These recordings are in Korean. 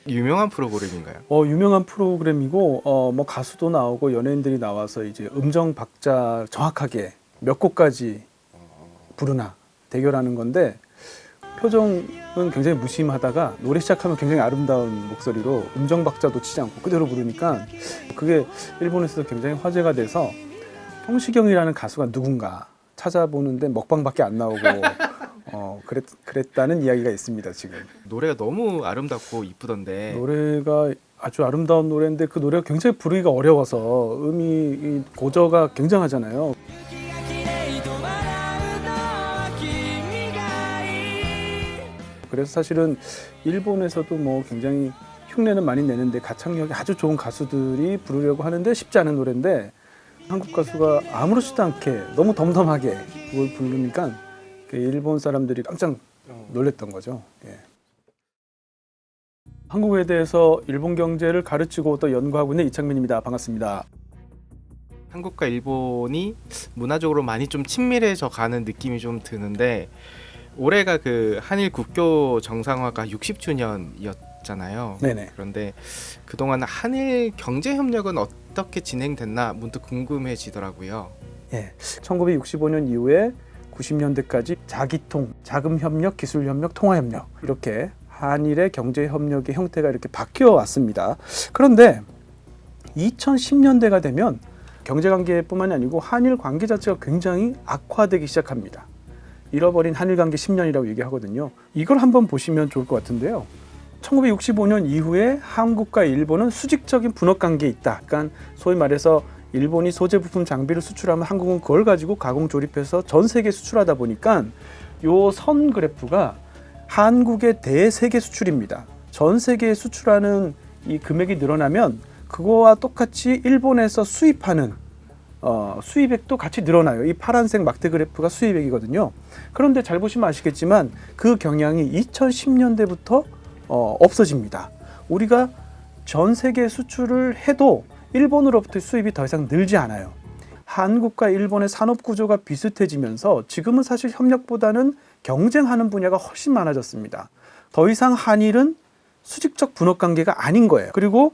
유명한 프로그램인가요? 유명한 프로그램이고 뭐 가수도 나오고 연예인들이 나와서 이제 음정 박자 정확하게 몇 곡까지 부르나 대결하는 건데 표정은 굉장히 무심하다가 노래 시작하면 굉장히 아름다운 목소리로 음정 박자 놓치지 않고 그대로 부르니까 그게 일본에서도 굉장히 화제가 돼서 형식영이라는 가수가 누군가 찾아보는데 먹방밖에 안 나오고 그랬다는 이야기가 있습니다. 지금 노래가 너무 아름답고 이쁘던데. 노래가 아주 아름다운 노래인데 그 노래가 굉장히 부르기가 어려워서 음이 고저가 굉장하잖아요. 그래서 사실은 일본에서도 뭐 굉장히 흉내는 많이 내는데 가창력이 아주 좋은 가수들이 부르려고 하는데 쉽지 않은 노래인데 한국 가수가 아무렇지도 않게 너무 덤덤하게 그걸 부르니까 일본 사람들이 깜짝 놀랐던 거죠. 예. 한국에 대해서 일본 경제를 가르치고 또 연구하고 있는 이창민입니다. 반갑습니다. 한국과 일본이 문화적으로 많이 좀 친밀해져 가는 느낌이 좀 드는데 올해가 그 한일 국교 정상화가 60주년이었잖아요. 네네. 그런데 그동안 한일 경제 협력은 어떻게 진행됐나 문득 궁금해지더라고요. 예. 1965년 이후에 90년대까지 자기통, 자금협력, 기술협력, 통화협력 이렇게 한일의 경제협력의 형태가 이렇게 바뀌어 왔습니다. 그런데 2010년대가 되면 경제관계뿐만이 아니고 한일 관계 자체가 굉장히 악화되기 시작합니다. 잃어버린 한일관계 10년이라고 얘기하거든요. 이걸 한번 보시면 좋을 것 같은데요. 1965년 이후에 한국과 일본은 수직적인 분업관계에 있다. 그러니까 소위 말해서 일본이 소재 부품 장비를 수출하면 한국은 그걸 가지고 가공 조립해서 전 세계에 수출하다 보니까 요 선 그래프가 한국의 대세계 수출입니다. 전 세계에 수출하는 이 금액이 늘어나면 그거와 똑같이 일본에서 수입하는 수입액도 같이 늘어나요. 이 파란색 막대 그래프가 수입액이거든요. 그런데 잘 보시면 아시겠지만 그 경향이 2010년대부터 없어집니다. 우리가 전 세계 수출을 해도 일본으로부터 수입이 더 이상 늘지 않아요. 한국과 일본의 산업 구조가 비슷해지면서 지금은 사실 협력보다는 경쟁하는 분야가 훨씬 많아졌습니다. 더 이상 한일은 수직적 분업 관계가 아닌 거예요. 그리고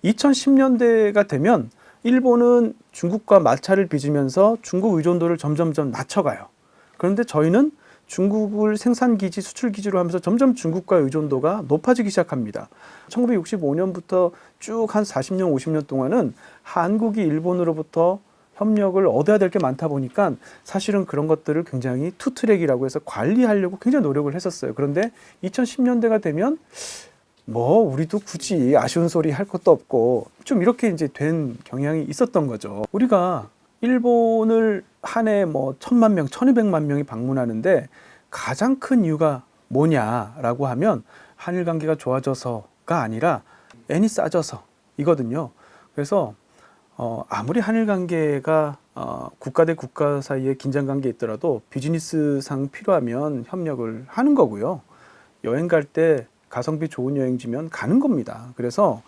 2010년대가 되면 일본은 중국과 마찰을 빚으면서 중국 의존도를 점점점 낮춰가요. 그런데 저희는 중국을 생산기지, 수출기지로 하면서 점점 중국과의 의존도가 높아지기 시작합니다. 1965년부터 쭉 한 40년, 50년 동안은 한국이 일본으로부터 협력을 얻어야 될 게 많다 보니까 사실은 그런 것들을 굉장히 투트랙이라고 해서 관리하려고 굉장히 노력을 했었어요. 그런데 2010년대가 되면 뭐 우리도 굳이 아쉬운 소리 할 것도 없고 좀 이렇게 이제 된 경향이 있었던 거죠. 우리가 일본을 한 해 뭐 1000만 명, 1200만 명이 방문하는데 가장 큰 이유가 뭐냐라고 하면 한일 관계가 좋아져서가 아니라 엔이 싸져서 이거든요. 그래서 아무리 한일 관계가 국가 대 국가 사이에 긴장 관계에 있더라도 비즈니스상 필요하면 협력을 하는 거고요. 여행 갈 때 가성비 좋은 여행지면 가는 겁니다. 그래서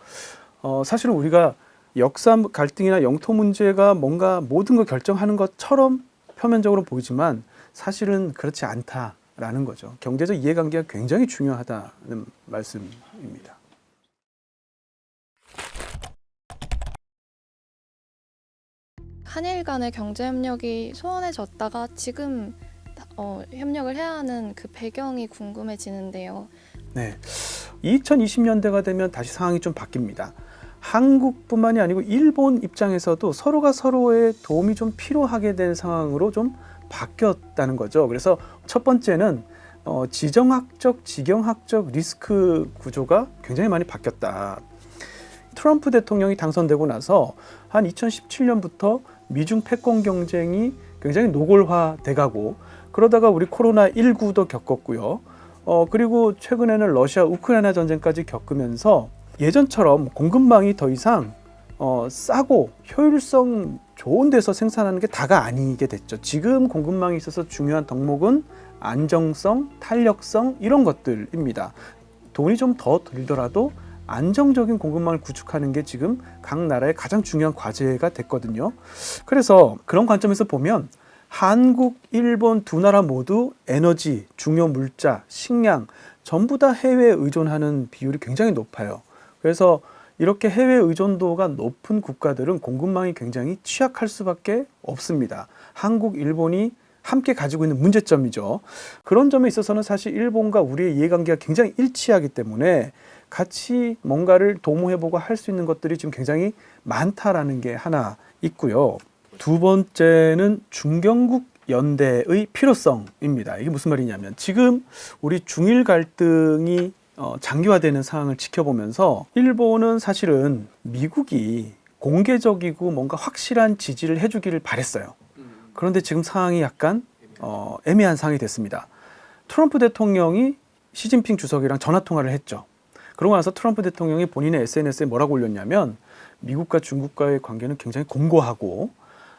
사실은 우리가 역사 갈등이나 영토 문제가 뭔가 모든 걸 결정하는 것처럼 표면적으로 보이지만 사실은 그렇지 않다라는 거죠. 경제적 이해관계가 굉장히 중요하다는 말씀입니다. 한일 간의 경제 협력이 소원해졌다가 지금 협력을 해야 하는 그 배경이 궁금해지는데요. 네, 2020년대가 되면 다시 상황이 좀 바뀝니다. 한국뿐만이 아니고 일본 입장에서도 서로가 서로의 도움이 좀 필요하게 된 상황으로 좀 바뀌었다는 거죠. 그래서 첫 번째는 지정학적, 지경학적 리스크 구조가 굉장히 많이 바뀌었다. 트럼프 대통령이 당선되고 나서 한 2017년부터 미중 패권 경쟁이 굉장히 노골화돼 가고 그러다가 우리 코로나19도 겪었고요. 그리고 최근에는 러시아 우크라이나 전쟁까지 겪으면서 예전처럼 공급망이 더 이상 싸고 효율성 좋은 데서 생산하는 게 다가 아니게 됐죠. 지금 공급망이 있어서 중요한 덕목은 안정성, 탄력성 이런 것들입니다. 돈이 좀 더 들더라도 안정적인 공급망을 구축하는 게 지금 각 나라의 가장 중요한 과제가 됐거든요. 그래서 그런 관점에서 보면 한국, 일본 두 나라 모두 에너지, 중요 물자, 식량 전부 다 해외에 의존하는 비율이 굉장히 높아요. 그래서 이렇게 해외 의존도가 높은 국가들은 공급망이 굉장히 취약할 수밖에 없습니다. 한국, 일본이 함께 가지고 있는 문제점이죠. 그런 점에 있어서는 사실 일본과 우리의 이해관계가 굉장히 일치하기 때문에 같이 뭔가를 도모해보고 할 수 있는 것들이 지금 굉장히 많다라는 게 하나 있고요. 두 번째는 중경국 연대의 필요성입니다. 이게 무슨 말이냐면 지금 우리 중일 갈등이 장기화되는 상황을 지켜보면서 일본은 사실은 미국이 공개적이고 뭔가 확실한 지지를 해주기를 바랬어요. 그런데 지금 상황이 약간 애매한 상황이 됐습니다. 트럼프 대통령이 시진핑 주석이랑 전화통화를 했죠. 그러고 나서 트럼프 대통령이 본인의 SNS에 뭐라고 올렸냐면 미국과 중국과의 관계는 굉장히 공고하고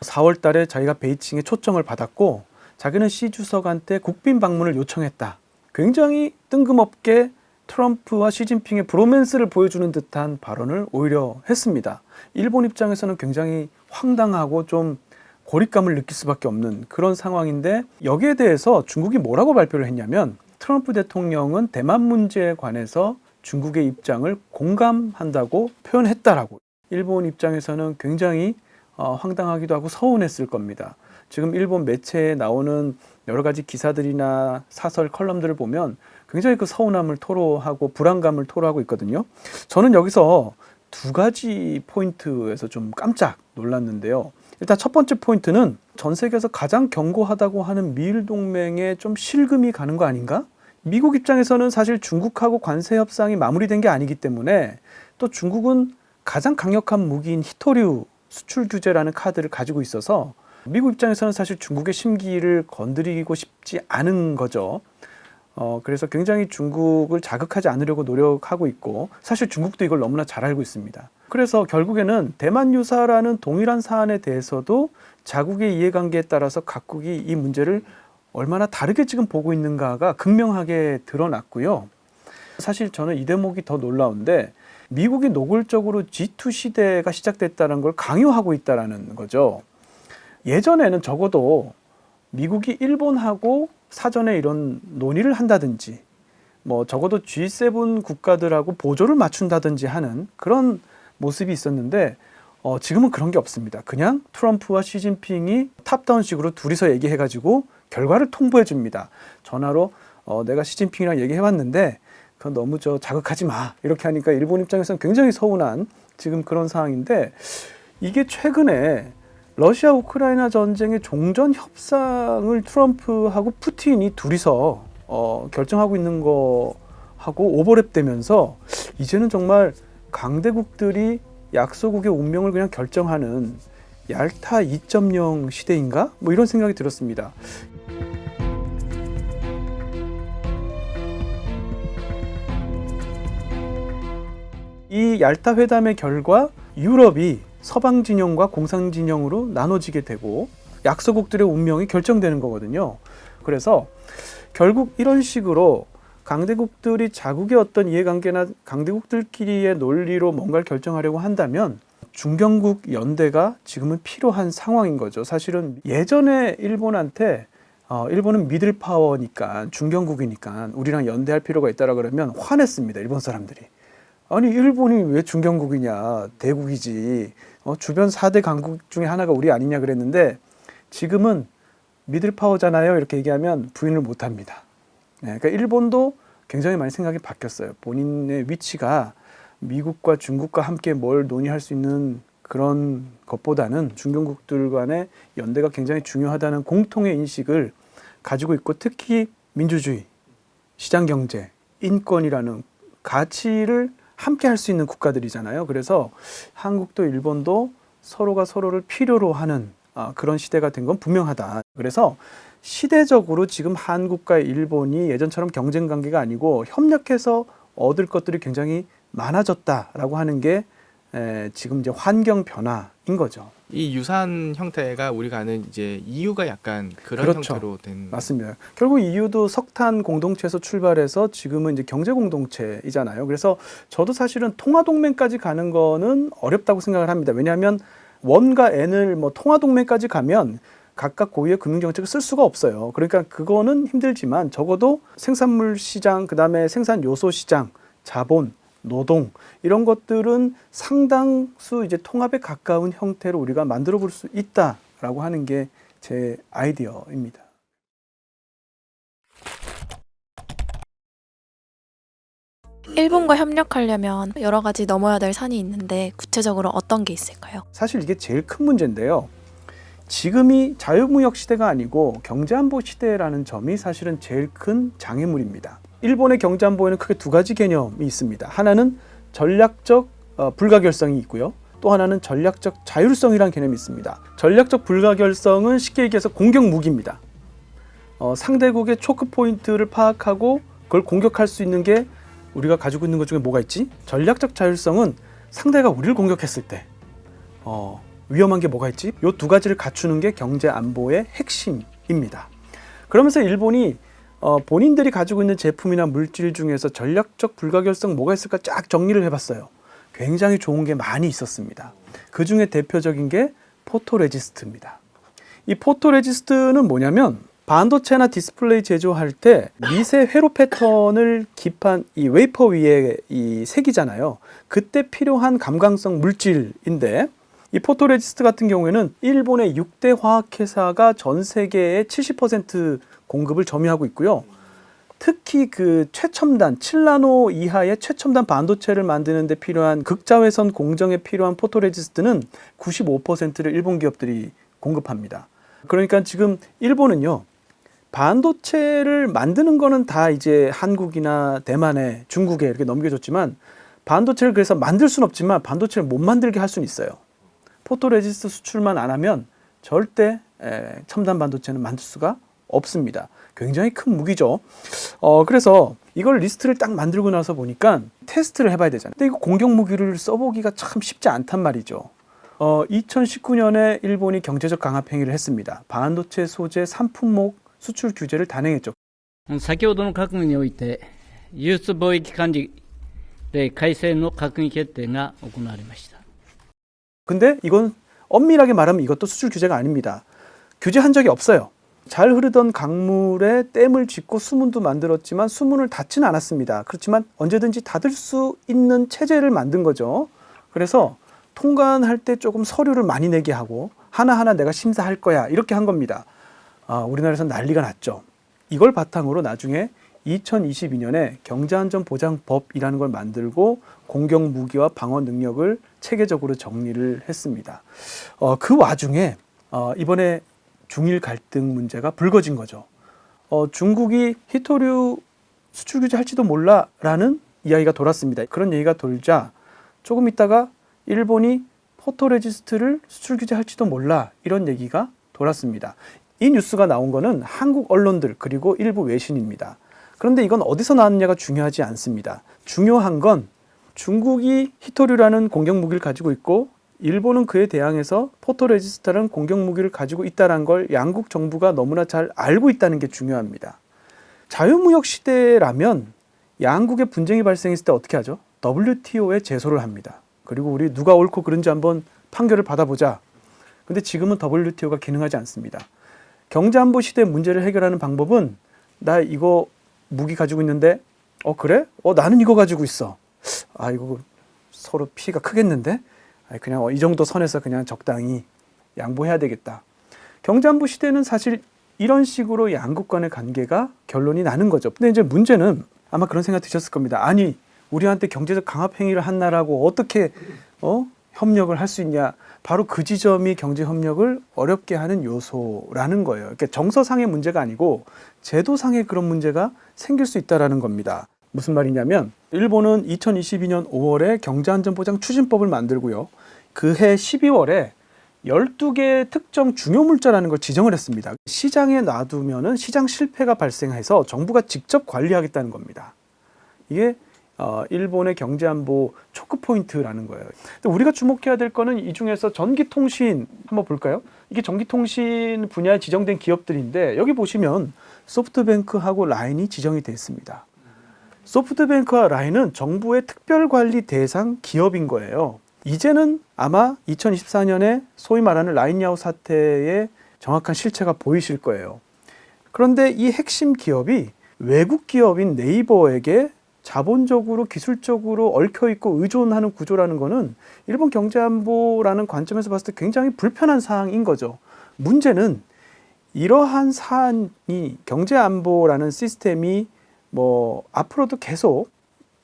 4월 달에 자기가 베이징에 초청을 받았고 자기는 시 주석한테 국빈 방문을 요청했다. 굉장히 뜬금없게 트럼프와 시진핑의 브로맨스를 보여주는 듯한 발언을 오히려 했습니다. 일본 입장에서는 굉장히 황당하고 좀 고립감을 느낄 수밖에 없는 그런 상황인데 여기에 대해서 중국이 뭐라고 발표를 했냐면 트럼프 대통령은 대만 문제에 관해서 중국의 입장을 공감한다고 표현했다라고. 일본 입장에서는 굉장히 황당하기도 하고 서운했을 겁니다. 지금 일본 매체에 나오는 여러 가지 기사들이나 사설 컬럼들을 보면 굉장히 그 서운함을 토로하고 불안감을 토로하고 있거든요. 저는 여기서 두 가지 포인트에서 좀 깜짝 놀랐는데요. 일단 첫 번째 포인트는 전 세계에서 가장 견고하다고 하는 미일 동맹에 좀 실금이 가는 거 아닌가? 미국 입장에서는 사실 중국하고 관세 협상이 마무리된 게 아니기 때문에 또 중국은 가장 강력한 무기인 히토류 수출 규제라는 카드를 가지고 있어서 미국 입장에서는 사실 중국의 심기를 건드리고 싶지 않은 거죠. 그래서 굉장히 중국을 자극하지 않으려고 노력하고 있고 사실 중국도 이걸 너무나 잘 알고 있습니다. 그래서 결국에는 대만 유사라는 동일한 사안에 대해서도 자국의 이해관계에 따라서 각국이 이 문제를 얼마나 다르게 지금 보고 있는가가 극명하게 드러났고요. 사실 저는 이 대목이 더 놀라운데 미국이 노골적으로 G2 시대가 시작됐다는 걸 강요하고 있다는 거죠. 예전에는 적어도 미국이 일본하고 사전에 이런 논의를 한다든지 뭐 적어도 G7 국가들하고 보조를 맞춘다든지 하는 그런 모습이 있었는데 지금은 그런 게 없습니다. 그냥 트럼프와 시진핑이 탑다운식으로 둘이서 얘기해가지고 결과를 통보해 줍니다. 전화로 내가 시진핑이랑 얘기해봤는데 그건 너무 자극하지 마 이렇게 하니까 일본 입장에서는 굉장히 서운한 지금 그런 상황인데 이게 최근에 러시아 우크라이나 전쟁의 종전 협상을 트럼프하고 푸틴이 둘이서 결정하고 있는 거하고 오버랩되면서 이제는 정말 강대국들이 약소국의 운명을 그냥 결정하는 얄타 2.0 시대인가? 뭐 이런 생각이 들었습니다. 이 얄타 회담의 결과 유럽이 서방 진영과 공산 진영으로 나눠지게 되고 약소국들의 운명이 결정되는 거거든요. 그래서 결국 이런 식으로 강대국들이 자국의 어떤 이해관계나 강대국들끼리의 논리로 뭔가를 결정하려고 한다면 중경국 연대가 지금은 필요한 상황인 거죠. 사실은 예전에 일본한테 일본은 미들 파워니까 중경국이니까 우리랑 연대할 필요가 있다라 그러면 화냈습니다. 일본 사람들이. 아니 일본이 왜 중경국이냐 대국이지 주변 4대 강국 중에 하나가 우리 아니냐 그랬는데 지금은 미들 파워잖아요 이렇게 얘기하면 부인을 못합니다. 네, 그러니까 일본도 굉장히 많이 생각이 바뀌었어요. 본인의 위치가 미국과 중국과 함께 뭘 논의할 수 있는 그런 것보다는 중경국들 간의 연대가 굉장히 중요하다는 공통의 인식을 가지고 있고 특히 민주주의, 시장경제, 인권이라는 가치를 함께 할 수 있는 국가들이잖아요. 그래서 한국도 일본도 서로가 서로를 필요로 하는 그런 시대가 된 건 분명하다. 그래서 시대적으로 지금 한국과 일본이 예전처럼 경쟁 관계가 아니고 협력해서 얻을 것들이 굉장히 많아졌다라고 하는 게 지금 이제 환경 변화인 거죠. 이 유산 형태가 우리가 아는 이제 EU가 약간 그런 그렇죠. 형태로 된 맞습니다. 결국 EU도 석탄 공동체에서 출발해서 지금은 이제 경제 공동체이잖아요. 그래서 저도 사실은 통화 동맹까지 가는 거는 어렵다고 생각을 합니다. 왜냐하면 원과 N을 통화 동맹까지 가면 각각 고유의 금융정책을 쓸 수가 없어요. 그러니까 그거는 힘들지만 적어도 생산물 시장, 그 다음에 생산 요소 시장, 자본, 노동 이런 것들은 상당수 이제 통합에 가까운 형태로 우리가 만들어 볼 수 있다라고 하는 게 제 아이디어입니다. 일본과 협력하려면 여러 가지 넘어야 될 산이 있는데 구체적으로 어떤 게 있을까요? 사실 이게 제일 큰 문제인데요. 지금이 자유무역 시대가 아니고 경제안보 시대라는 점이 사실은 제일 큰 장애물입니다. 일본의 경제안보에는 크게 두 가지 개념이 있습니다. 하나는 전략적 불가결성이 있고요. 또 하나는 전략적 자율성이라는 개념이 있습니다. 전략적 불가결성은 쉽게 얘기해서 공격 무기입니다. 상대국의 초크 포인트를 파악하고 그걸 공격할 수 있는 게 우리가 가지고 있는 것 중에 뭐가 있지? 전략적 자율성은 상대가 우리를 공격했을 때 위험한 게 뭐가 있지? 이 두 가지를 갖추는 게 경제 안보의 핵심입니다. 그러면서 일본이 본인들이 가지고 있는 제품이나 물질 중에서 전략적 불가결성 뭐가 있을까 쫙 정리를 해봤어요. 굉장히 좋은 게 많이 있었습니다. 그 중에 대표적인 게 포토레지스트입니다. 이 포토레지스트는 뭐냐면 반도체나 디스플레이 제조할 때 미세 회로 패턴을 기판 이 웨이퍼 위에 이 색이잖아요. 그때 필요한 감광성 물질인데 이 포토레지스트 같은 경우에는 일본의 6대 화학회사가 전 세계의 70% 공급을 점유하고 있고요. 특히 그 최첨단 7나노 이하의 최첨단 반도체를 만드는 데 필요한 극자외선 공정에 필요한 포토레지스트는 95%를 일본 기업들이 공급합니다. 그러니까 지금 일본은요. 반도체를 만드는 거는 다 이제 한국이나 대만에 중국에 이렇게 넘겨줬지만 반도체를 그래서 만들 수는 없지만 반도체를 못 만들게 할 수는 있어요. 포토레지스트 수출만 안 하면 절대 첨단 반도체는 만들 수가 없습니다. 굉장히 큰 무기죠. 그래서 이걸 리스트를 딱 만들고 나서 보니까 테스트를 해봐야 되잖아요. 근데 이거 공격 무기를 써보기가 참 쉽지 않단 말이죠. 2019년에 일본이 경제적 강압 행위를 했습니다. 반도체 소재 3품목 수출 규제를 단행했죠. 先ほどの閣議において、輸出貿易管理令改正の閣議決定が行われました。 근데 이건 엄밀하게 말하면 이것도 수출 규제가 아닙니다. 규제한 적이 없어요. 잘 흐르던 강물에 댐을 짓고 수문도 만들었지만 수문을 닫지는 않았습니다. 그렇지만 언제든지 닫을 수 있는 체제를 만든 거죠. 그래서 통관할 때 조금 서류를 많이 내게 하고 하나하나 내가 심사할 거야 이렇게 한 겁니다. 우리나라에서 난리가 났죠. 이걸 바탕으로 나중에 2022년에 경제안전보장법이라는 걸 만들고 공격 무기와 방어 능력을 체계적으로 정리를 했습니다. 그 와중에 이번에 중일 갈등 문제가 불거진 거죠. 중국이 히토류 수출 규제할지도 몰라라는 이야기가 돌았습니다. 그런 얘기가 돌자 조금 있다가 일본이 포토레지스트를 수출 규제할지도 몰라 이런 얘기가 돌았습니다. 이 뉴스가 나온 거는 한국 언론들 그리고 일부 외신입니다. 그런데 이건 어디서 나왔느냐가 중요하지 않습니다. 중요한 건 중국이 히토류라는 공격 무기를 가지고 있고 일본은 그에 대항해서 포토레지스트라는 공격 무기를 가지고 있다는 걸 양국 정부가 너무나 잘 알고 있다는 게 중요합니다. 자유무역 시대라면 양국의 분쟁이 발생했을 때 어떻게 하죠? WTO에 제소를 합니다. 그리고 우리 누가 옳고 그른지 한번 판결을 받아보자. 근데 지금은 WTO가 기능하지 않습니다. 경제안보 시대 문제를 해결하는 방법은 나 이거 무기 가지고 있는데 그래? 나는 이거 가지고 있어. 이거 서로 피해가 크겠는데? 그냥 이 정도 선에서 그냥 적당히 양보해야 되겠다. 경제안보 시대는 사실 이런 식으로 양국 간의 관계가 결론이 나는 거죠. 근데 이제 문제는 아마 그런 생각 드셨을 겁니다. 아니 우리한테 경제적 강압 행위를 한 나라고 어떻게 협력을 할 수 있냐. 바로 그 지점이 경제협력을 어렵게 하는 요소라는 거예요. 그러니까 정서상의 문제가 아니고 제도상의 그런 문제가 생길 수 있다는 겁니다. 무슨 말이냐면 일본은 2022년 5월에 경제안전보장 추진법을 만들고요. 그해 12월에 12개의 특정 중요물자라는 걸 지정을 했습니다. 시장에 놔두면은 시장 실패가 발생해서 정부가 직접 관리하겠다는 겁니다. 이게 일본의 경제안보 초크포인트라는 거예요. 근데 우리가 주목해야 될 거는 이 중에서 전기통신 한번 볼까요? 이게 전기통신 분야에 지정된 기업들인데 여기 보시면 소프트뱅크하고 라인이 지정이 되어 있습니다. 소프트뱅크와 라인은 정부의 특별관리 대상 기업인 거예요. 이제는 아마 2024년에 소위 말하는 라인야오 사태의 정확한 실체가 보이실 거예요. 그런데 이 핵심 기업이 외국 기업인 네이버에게 자본적으로 기술적으로 얽혀있고 의존하는 구조라는 것은 일본 경제안보라는 관점에서 봤을 때 굉장히 불편한 사항인 거죠. 문제는 이러한 사안이 경제안보라는 시스템이 앞으로도 계속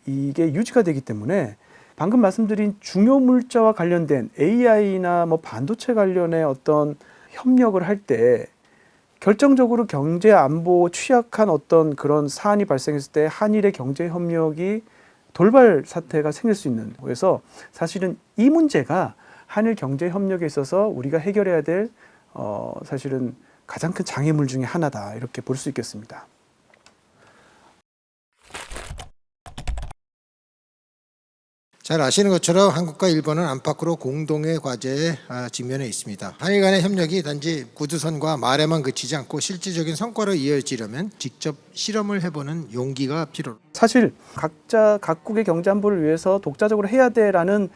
이게 유지가 되기 때문에 방금 말씀드린 중요 물자와 관련된 AI나 반도체 관련의 어떤 협력을 할 때 결정적으로 경제 안보 취약한 어떤 그런 사안이 발생했을 때 한일의 경제 협력이 돌발 사태가 생길 수 있는, 그래서 사실은 이 문제가 한일 경제 협력에 있어서 우리가 해결해야 될 사실은 가장 큰 장애물 중에 하나다, 이렇게 볼 수 있겠습니다. 잘 아시는 것처럼 한국과 일본은 안팎으로 공동의 과제에 직면해 있습니다. 한일 간의 협력이 단지 구두선과 말에만 그치지 않고 실질적인 성과로 이어지려면 직접 실험을 해보는 용기가 필요합니다. 사실 각국의 경제 안보를 위해서 독자적으로 해야 돼라는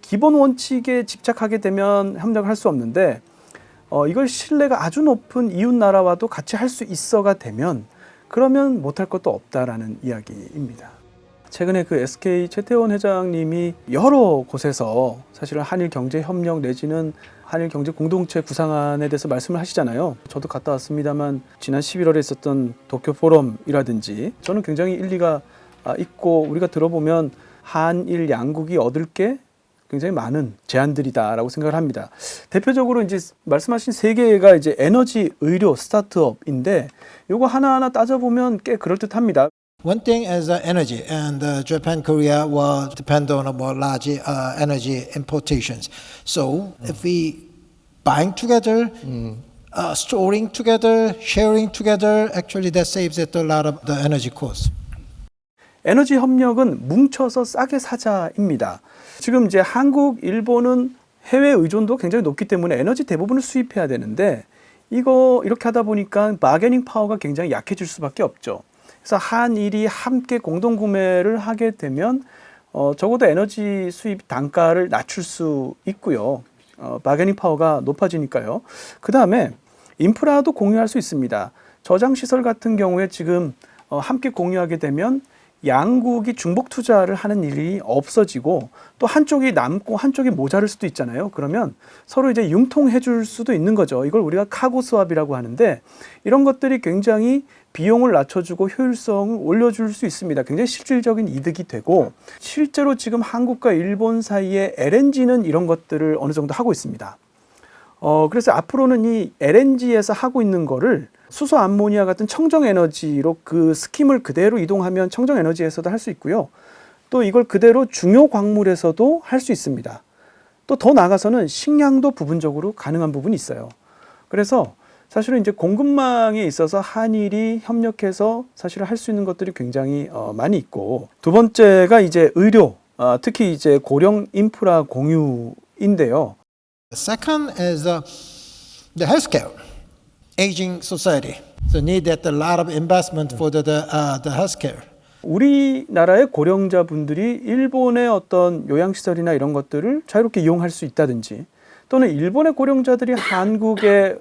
기본 원칙에 집착하게 되면 협력을 할 수 없는데, 이걸 신뢰가 아주 높은 이웃 나라와도 같이 할 수 있어가 되면 그러면 못할 것도 없다라는 이야기입니다. 최근에 그 SK 최태원 회장님이 여러 곳에서 사실은 한일 경제 협력 내지는 한일 경제 공동체 구상안에 대해서 말씀을 하시잖아요. 저도 갔다 왔습니다만 지난 11월에 있었던 도쿄 포럼이라든지 저는 굉장히 일리가 있고, 우리가 들어보면 한일 양국이 얻을 게 굉장히 많은 제안들이다라고 생각을 합니다. 대표적으로 이제 말씀하신 세 개가 이제 에너지, 의료, 스타트업인데 요거 하나하나 따져보면 꽤 그럴듯합니다. One thing is energy, and Japan, Korea will depend on more large energy importations. So if we buying together, storing together, sharing together, actually that saves it a lot of the energy cost. 에너지 협력은 뭉쳐서 싸게 사자입니다. 지금 이제 한국, 일본은 해외 의존도 굉장히 높기 때문에 에너지 대부분을 수입해야 되는데 이거 이렇게 하다 보니까 바게닝 파워가 굉장히 약해질 수밖에 없죠. 그래서 한일이 함께 공동 구매를 하게 되면 적어도 에너지 수입 단가를 낮출 수 있고요. 바게닝 파워가 높아지니까요. 그 다음에 인프라도 공유할 수 있습니다. 저장 시설 같은 경우에 지금 함께 공유하게 되면 양국이 중복 투자를 하는 일이 없어지고 또 한쪽이 남고 한쪽이 모자랄 수도 있잖아요. 그러면 서로 이제 융통해 줄 수도 있는 거죠. 이걸 우리가 카고 스왑이라고 하는데 이런 것들이 굉장히 비용을 낮춰주고 효율성을 올려줄 수 있습니다. 굉장히 실질적인 이득이 되고, 실제로 지금 한국과 일본 사이에 LNG는 이런 것들을 어느 정도 하고 있습니다. 그래서 앞으로는 이 LNG에서 하고 있는 거를 수소 암모니아 같은 청정 에너지로 그 스킴을 그대로 이동하면 청정 에너지에서도 할 수 있고요. 또 이걸 그대로 중요 광물에서도 할 수 있습니다. 또 더 나아가서는 식량도 부분적으로 가능한 부분이 있어요. 그래서 사실은 이제 공급망에 있어서 한일이 협력해서 사실은 할 수 있는 것들이 굉장히 많이 있고, 두 번째가 이제 의료, 특히 이제 고령 인프라 공유인데요. Second is the healthcare, aging society. So need that a lot of investment for the healthcare. 우리나라의 고령자분들이 일본의 어떤 요양시설이나 이런 것들을 자유롭게 이용할 수 있다든지, 또는 일본의 고령자들이 한국의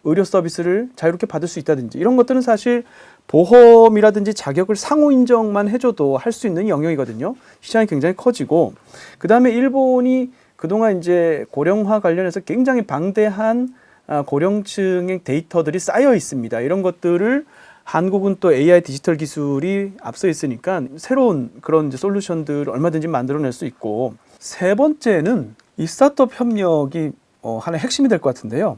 의료 서비스를 자유롭게 받을 수 있다든지, 이런 것들은 사실 보험이라든지 자격을 상호 인정만 해줘도 할 수 있는 영역이거든요. 시장이 굉장히 커지고, 그 다음에 일본이 그동안 이제 고령화 관련해서 굉장히 방대한 고령층의 데이터들이 쌓여 있습니다. 이런 것들을 한국은 또 AI 디지털 기술이 앞서 있으니까 새로운 그런 이제 솔루션들을 얼마든지 만들어낼 수 있고, 세 번째는 이 스타트업 협력이 하나의 핵심이 될 것 같은데요.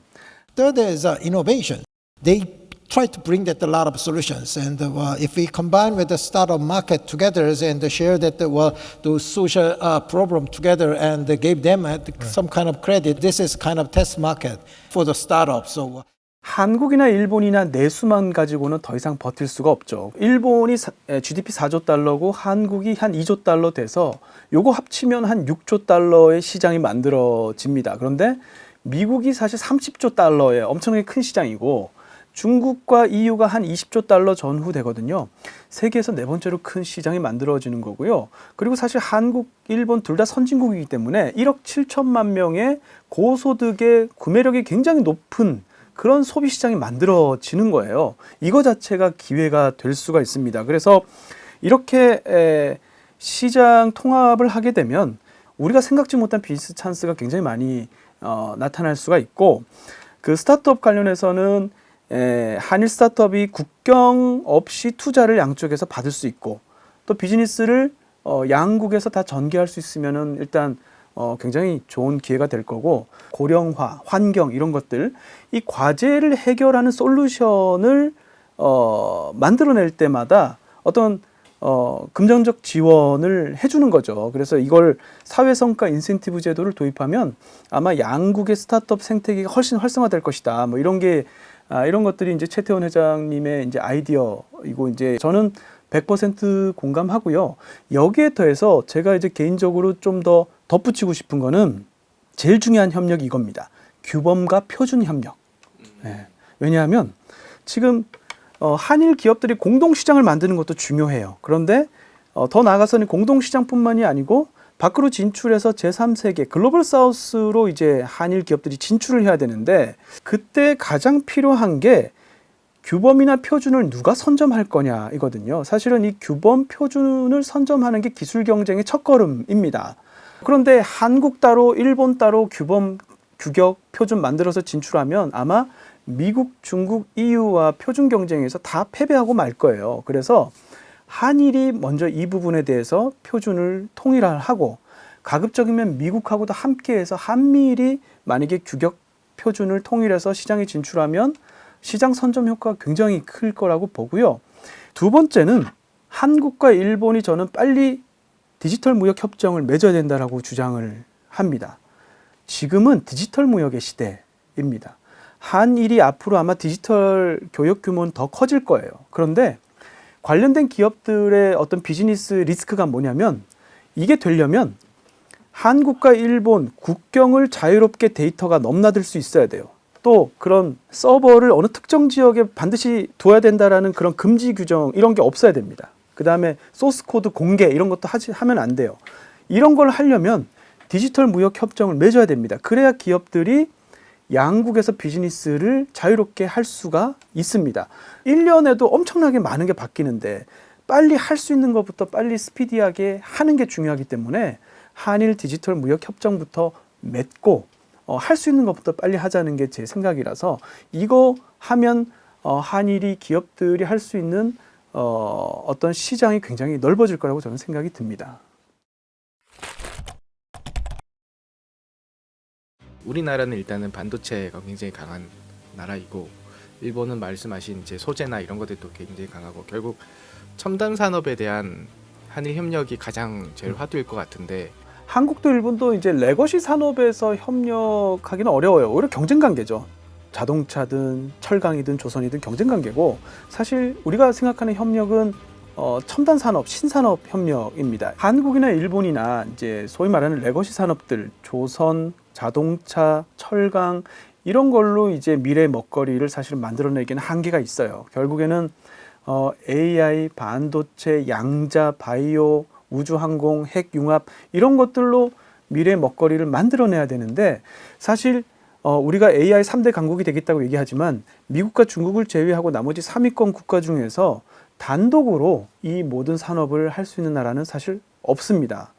Third is innovation. They try to bring that a lot of solutions, and if we combine with the startup market together and share that those social problem together and give them some kind of credit, this is kind of test market for the startup. So. 한국이나 일본이나 내수만 가지고는 더 이상 버틸 수가 없죠. 일본이 GDP 4조 달러고 한국이 한 2조 달러 돼서 요거 합치면 한 6조 달러의 시장이 만들어집니다. 그런데 미국이 사실 30조 달러의 엄청나게 큰 시장이고, 중국과 EU가 한 20조 달러 전후 되거든요. 세계에서 네 번째로 큰 시장이 만들어지는 거고요. 그리고 사실 한국, 일본 둘 다 선진국이기 때문에 1억 7천만 명의 고소득의 구매력이 굉장히 높은 그런 소비 시장이 만들어지는 거예요. 이거 자체가 기회가 될 수가 있습니다. 그래서 이렇게 시장 통합을 하게 되면 우리가 생각지 못한 비즈니스 찬스가 굉장히 많이 나타날 수가 있고, 그 스타트업 관련해서는 한일 스타트업이 국경 없이 투자를 양쪽에서 받을 수 있고, 또 비즈니스를 양국에서 다 전개할 수 있으면은 일단 굉장히 좋은 기회가 될 거고, 고령화, 환경 이런 것들, 이 과제를 해결하는 솔루션을 만들어낼 때마다 어떤 금전적 지원을 해주는 거죠. 그래서 이걸 사회성과 인센티브 제도를 도입하면 아마 양국의 스타트업 생태계가 훨씬 활성화될 것이다. 뭐 이런 게 이런 것들이 이제 최태원 회장님의 이제 아이디어이고, 이제 저는 100% 공감하고요. 여기에 더해서 제가 이제 개인적으로 좀 더 덧붙이고 싶은 거는 제일 중요한 협력이 이겁니다. 규범과 표준 협력. 네. 왜냐하면 지금 한일 기업들이 공동시장을 만드는 것도 중요해요. 그런데 더 나아가서는 공동시장뿐만이 아니고 밖으로 진출해서 제3세계 글로벌 사우스로 이제 한일 기업들이 진출을 해야 되는데, 그때 가장 필요한 게 규범이나 표준을 누가 선점할 거냐 이거든요. 사실은 이 규범, 표준을 선점하는 게 기술 경쟁의 첫걸음입니다. 그런데 한국 따로, 일본 따로 규범, 규격, 표준 만들어서 진출하면 아마 미국, 중국, EU와 표준 경쟁에서 다 패배하고 말 거예요. 그래서 한일이 먼저 이 부분에 대해서 표준을 통일하고, 가급적이면 미국하고도 함께해서 한미일이 만약에 규격, 표준을 통일해서 시장에 진출하면 시장 선점 효과가 굉장히 클 거라고 보고요. 두 번째는 한국과 일본이 저는 빨리 디지털 무역 협정을 맺어야 된다라고 주장을 합니다. 지금은 디지털 무역의 시대입니다. 한일이 앞으로 아마 디지털 교역 규모는 더 커질 거예요. 그런데 관련된 기업들의 어떤 비즈니스 리스크가 뭐냐면, 이게 되려면 한국과 일본 국경을 자유롭게 데이터가 넘나들 수 있어야 돼요. 또 그런 서버를 어느 특정 지역에 반드시 둬야 된다라는 그런 금지 규정 이런 게 없어야 됩니다. 그 다음에 소스 코드 공개 이런 것도 하면 안 돼요. 이런 걸 하려면 디지털 무역 협정을 맺어야 됩니다. 그래야 기업들이 양국에서 비즈니스를 자유롭게 할 수가 있습니다. 1년에도 엄청나게 많은 게 바뀌는데 빨리 할 수 있는 것부터 빨리 스피디하게 하는 게 중요하기 때문에 한일 디지털 무역 협정부터 맺고 할 수 있는 것부터 빨리 하자는 게 제 생각이라서, 이거 하면 한일이 기업들이 할 수 있는 어떤 시장이 굉장히 넓어질 거라고 저는 생각이 듭니다. 우리나라는 일단은 반도체가 굉장히 강한 나라이고, 일본은 말씀하신 이제 소재나 이런 것들도 굉장히 강하고, 결국 첨단 산업에 대한 한일 협력이 가장 제일 화두일 것 같은데, 한국도 일본도 이제 레거시 산업에서 협력하기는 어려워요. 오히려 경쟁 관계죠. 자동차든 철강이든 조선이든 경쟁 관계고, 사실 우리가 생각하는 협력은 첨단 산업, 신산업 협력입니다. 한국이나 일본이나 이제 소위 말하는 레거시 산업들, 조선, 자동차, 철강 이런 걸로 이제 미래 먹거리를 사실 만들어내기는 한계가 있어요. 결국에는 AI, 반도체, 양자, 바이오, 우주항공, 핵융합 이런 것들로 미래 먹거리를 만들어내야 되는데, 사실 우리가 AI 3대 강국이 되겠다고 얘기하지만 미국과 중국을 제외하고 나머지 3위권 국가 중에서 단독으로 이 모든 산업을 할 수 있는 나라는 사실 없습니다.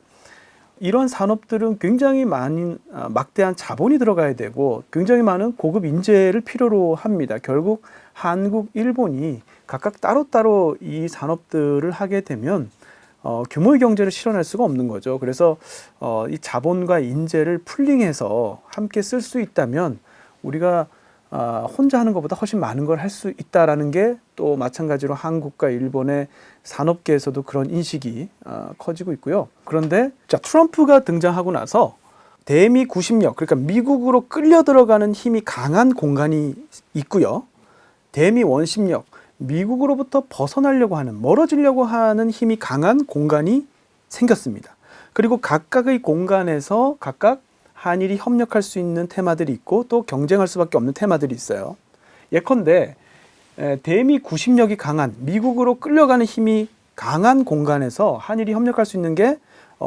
이런 산업들은 굉장히 많은 막대한 자본이 들어가야 되고 굉장히 많은 고급 인재를 필요로 합니다. 결국 한국, 일본이 각각 따로따로 이 산업들을 하게 되면 규모의 경제를 실현할 수가 없는 거죠. 그래서 이 자본과 인재를 풀링해서 함께 쓸 수 있다면 우리가 혼자 하는 것보다 훨씬 많은 걸 할 수 있다라는 게, 또 마찬가지로 한국과 일본의 산업계에서도 그런 인식이 커지고 있고요. 그런데 자, 트럼프가 등장하고 나서 대미 구심력, 그러니까 미국으로 끌려 들어가는 힘이 강한 공간이 있고요. 대미 원심력, 미국으로부터 벗어나려고 하는, 멀어지려고 하는 힘이 강한 공간이 생겼습니다. 그리고 각각의 공간에서 각각 한일이 협력할 수 있는 테마들이 있고 또 경쟁할 수밖에 없는 테마들이 있어요. 예컨대 대미 구심력이 강한, 미국으로 끌려가는 힘이 강한 공간에서 한일이 협력할 수 있는 게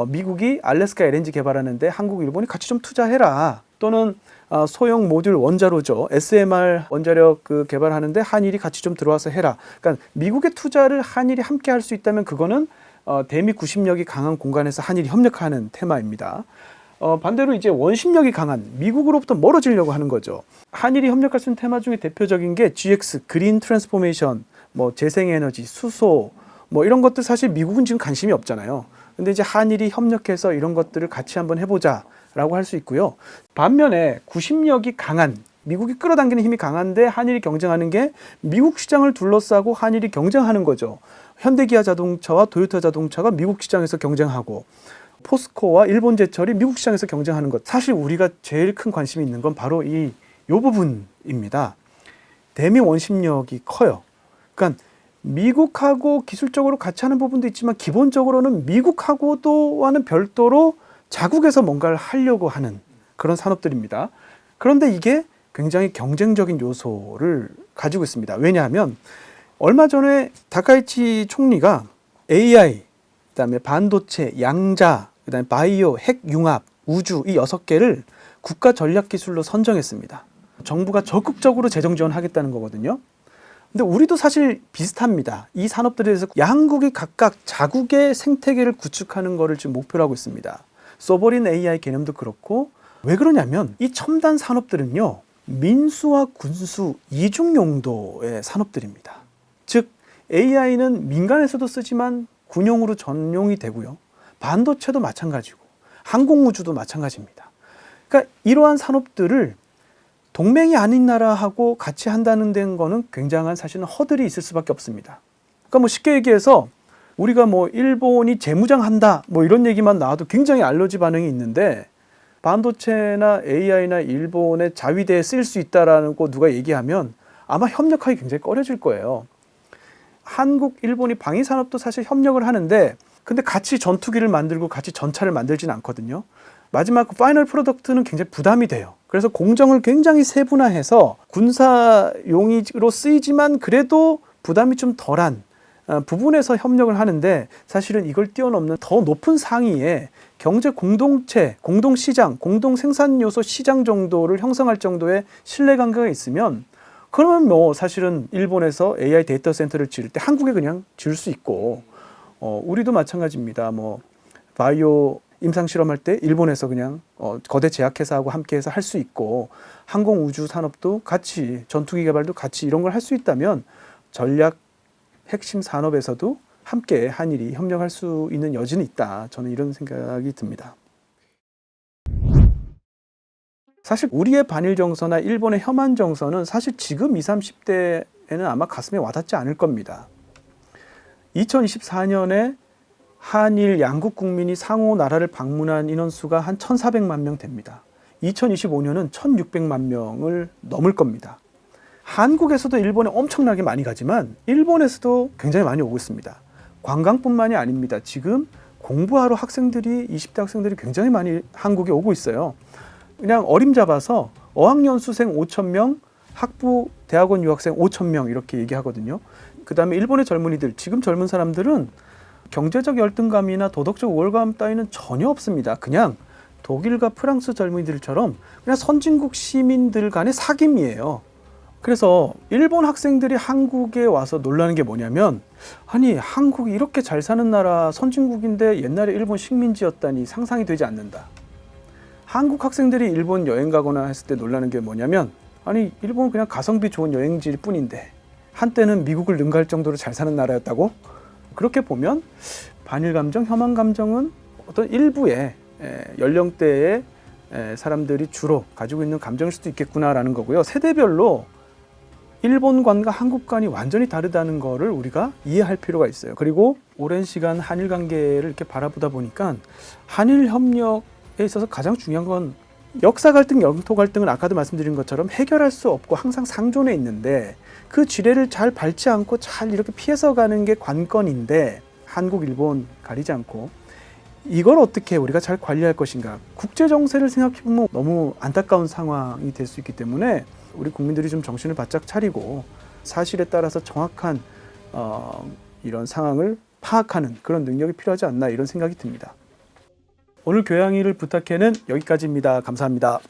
미국이 알래스카 LNG 개발하는데 한국, 일본이 같이 좀 투자해라. 또는 소형 모듈 원자로죠. SMR 원자력 개발하는데 한일이 같이 좀 들어와서 해라. 그러니까 미국의 투자를 한일이 함께 할 수 있다면 그거는 대미 구심력이 강한 공간에서 한일이 협력하는 테마입니다. 반대로 이제 원심력이 강한 미국으로부터 멀어지려고 하는 거죠. 한일이 협력할 수 있는 테마 중에 대표적인 게 GX, 그린 트랜스포메이션, 뭐 재생에너지, 수소, 뭐 이런 것들 사실 미국은 지금 관심이 없잖아요. 근데 이제 한일이 협력해서 이런 것들을 같이 한번 해보자라고 할 수 있고요. 반면에 구심력이 강한, 미국이 끌어당기는 힘이 강한데 한일이 경쟁하는 게 미국 시장을 둘러싸고 한일이 경쟁하는 거죠. 현대기아 자동차와 도요타 자동차가 미국 시장에서 경쟁하고 포스코와 일본제철이 미국 시장에서 경쟁하는 것. 사실 우리가 제일 큰 관심이 있는 건 바로 이 부분입니다. 대미 원심력이 커요. 그러니까 미국하고 기술적으로 같이 하는 부분도 있지만 기본적으로는 미국하고도와는 별도로 자국에서 뭔가를 하려고 하는 그런 산업들입니다. 그런데 이게 굉장히 경쟁적인 요소를 가지고 있습니다. 왜냐하면 얼마 전에 다카이치 총리가 AI, 그다음에 반도체, 양자, 그다음에 바이오, 핵융합, 우주 이 6개를 국가 전략 기술로 선정했습니다. 정부가 적극적으로 재정 지원하겠다는 거거든요. 근데 우리도 사실 비슷합니다. 이 산업들에 대해서 양국이 각각 자국의 생태계를 구축하는 것을 지금 목표로 하고 있습니다. 소버린 AI 개념도 그렇고, 왜 그러냐면 이 첨단 산업들은요, 민수와 군수 이중 용도의 산업들입니다. 즉 AI는 민간에서도 쓰지만 군용으로 전용이 되고요. 반도체도 마찬가지고 항공우주도 마찬가지입니다. 그러니까 이러한 산업들을 동맹이 아닌 나라하고 같이 한다는 데는 거는 굉장한 사실은 허들이 있을 수밖에 없습니다. 그러니까 뭐 쉽게 얘기해서 우리가 뭐 일본이 재무장한다 뭐 이런 얘기만 나와도 굉장히 알러지 반응이 있는데, 반도체나 AI나 일본의 자위대에 쓰일 수 있다라는 거 누가 얘기하면 아마 협력하기 굉장히 꺼려질 거예요. 한국, 일본이 방위 산업도 사실 협력을 하는데, 근데 같이 전투기를 만들고 같이 전차를 만들지는 않거든요. 마지막 파이널 프로덕트는 굉장히 부담이 돼요. 그래서 공정을 굉장히 세분화해서 군사용으로 쓰이지만 그래도 부담이 좀 덜한 부분에서 협력을 하는데, 사실은 이걸 뛰어넘는 더 높은 상위에 경제 공동체, 공동시장, 공동생산 요소 시장 정도를 형성할 정도의 신뢰관계가 있으면, 그러면 뭐 사실은 일본에서 AI 데이터 센터를 지을 때 한국에 그냥 지을 수 있고, 우리도 마찬가지입니다. 뭐 바이오 임상 실험할 때 일본에서 그냥 거대 제약회사하고 함께해서 할 수 있고, 항공 우주 산업도 같이, 전투기 개발도 같이 이런 걸 할 수 있다면 전략 핵심 산업에서도 함께 한일이 협력할 수 있는 여지는 있다. 저는 이런 생각이 듭니다. 사실 우리의 반일 정서나 일본의 혐한 정서는 사실 지금 20, 30대에는 아마 가슴에 와닿지 않을 겁니다. 2024년에 한일 양국 국민이 상호 나라를 방문한 인원수가 한 1,400만 명 됩니다. 2025년은 1,600만 명을 넘을 겁니다. 한국에서도 일본에 엄청나게 많이 가지만 일본에서도 굉장히 많이 오고 있습니다. 관광뿐만이 아닙니다. 지금 공부하러 학생들이, 20대 학생들이 굉장히 많이 한국에 오고 있어요. 그냥 어림잡아서 어학연수생 5,000명, 학부 대학원 유학생 5,000명 이렇게 얘기하거든요. 그 다음에 일본의 젊은이들, 지금 젊은 사람들은 경제적 열등감이나 도덕적 우월감 따위는 전혀 없습니다. 그냥 독일과 프랑스 젊은이들처럼 그냥 선진국 시민들 간의 사귐이에요. 그래서 일본 학생들이 한국에 와서 놀라는 게 뭐냐면, 아니 한국이 이렇게 잘 사는 나라, 선진국인데 옛날에 일본 식민지였다니 상상이 되지 않는다. 한국 학생들이 일본 여행 가거나 했을 때 놀라는 게 뭐냐면, 아니 일본은 그냥 가성비 좋은 여행지일 뿐인데 한때는 미국을 능가할 정도로 잘 사는 나라였다고? 그렇게 보면 반일 감정, 혐한 감정은 어떤 일부의 연령대의 사람들이 주로 가지고 있는 감정일 수도 있겠구나라는 거고요. 세대별로 일본관과 한국관이 완전히 다르다는 거를 우리가 이해할 필요가 있어요. 그리고 오랜 시간 한일 관계를 이렇게 바라보다 보니까 한일 협력에 있어서 가장 중요한 건 역사 갈등, 영토 갈등은 아까도 말씀드린 것처럼 해결할 수 없고 항상 상존해 있는데, 그 지뢰를 잘 밟지 않고 잘 이렇게 피해서 가는 게 관건인데, 한국, 일본 가리지 않고 이걸 어떻게 우리가 잘 관리할 것인가. 국제 정세를 생각해보면 너무 안타까운 상황이 될 수 있기 때문에 우리 국민들이 좀 정신을 바짝 차리고 사실에 따라서 정확한 이런 상황을 파악하는 그런 능력이 필요하지 않나 이런 생각이 듭니다. 오늘 교양일을 부탁해는 여기까지입니다. 감사합니다.